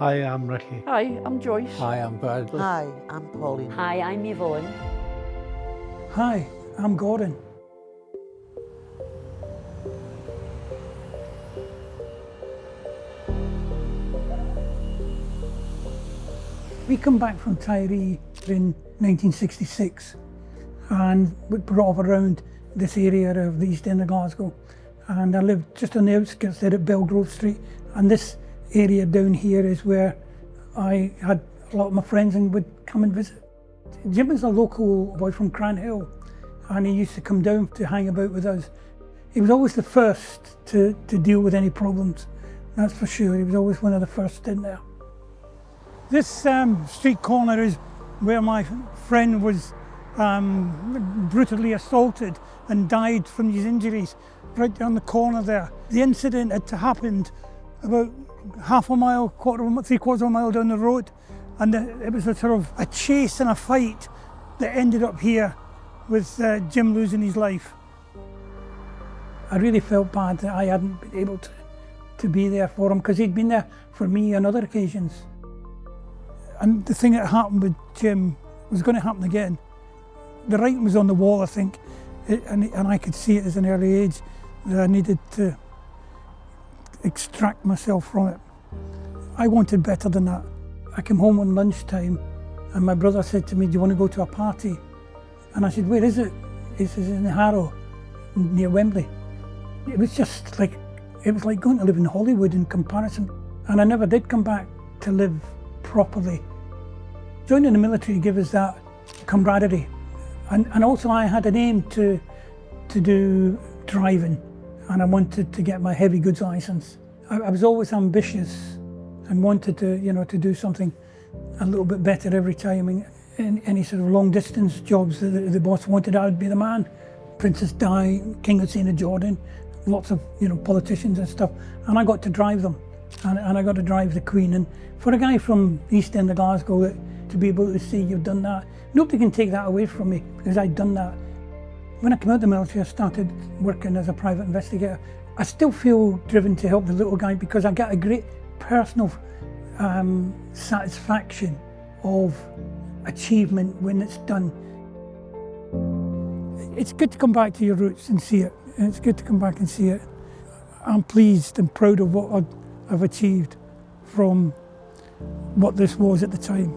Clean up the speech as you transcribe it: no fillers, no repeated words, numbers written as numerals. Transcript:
Hi, I'm Ricky. Hi, I'm Joyce. Hi, I'm Bradley. Hi, I'm Pauline. Hi, I'm Yvonne. Hi, I'm Gordon. We come back from Tyree in 1966 and we brought up around this area of the East End of Glasgow, and I lived just on the outskirts there at Belgrove Street, and this area down here is where I had a lot of my friends and would come and visit. Jim was a local boy from Cranhill and he used to come down to hang about with us. He was always the first to deal with any problems, that's for sure. He was always one of the first in there. This street corner is where my friend was brutally assaulted and died from his injuries, right down the corner there. The incident had happened about half a mile, three-quarters of a mile down the road, and it was a sort of a chase and a fight that ended up here with Jim losing his life. I really felt bad that I hadn't been able to be there for him, because he'd been there for me on other occasions. And the thing that happened with Jim was going to happen again. The writing was on the wall, I think, and I could see it as an early age that I needed to extract myself from it. I wanted better than that. I came home on lunchtime and my brother said to me, "Do you want to go to a party?" And I said, "Where is it?" He says, "In Harrow, near Wembley." It was just like, it was like going to live in Hollywood in comparison. And I never did come back to live properly. Joining the military gave us that camaraderie. And also I had an aim to do driving, and I wanted to get my heavy goods licence. I was always ambitious and wanted to do something a little bit better every time. I mean, any sort of long distance jobs that the boss wanted, I would be the man. Princess Di, King Hussein of Jordan, lots of politicians and stuff, and I got to drive them, and I got to drive the Queen. And for a guy from East End of Glasgow to be able to say you've done that, nobody can take that away from me, because I'd done that. When I came out of the military, I started working as a private investigator. I still feel driven to help the little guy, because I get a great personal satisfaction of achievement when it's done. It's good to come back to your roots and see it. It's good to come back and see it. I'm pleased and proud of what I've achieved from what this was at the time.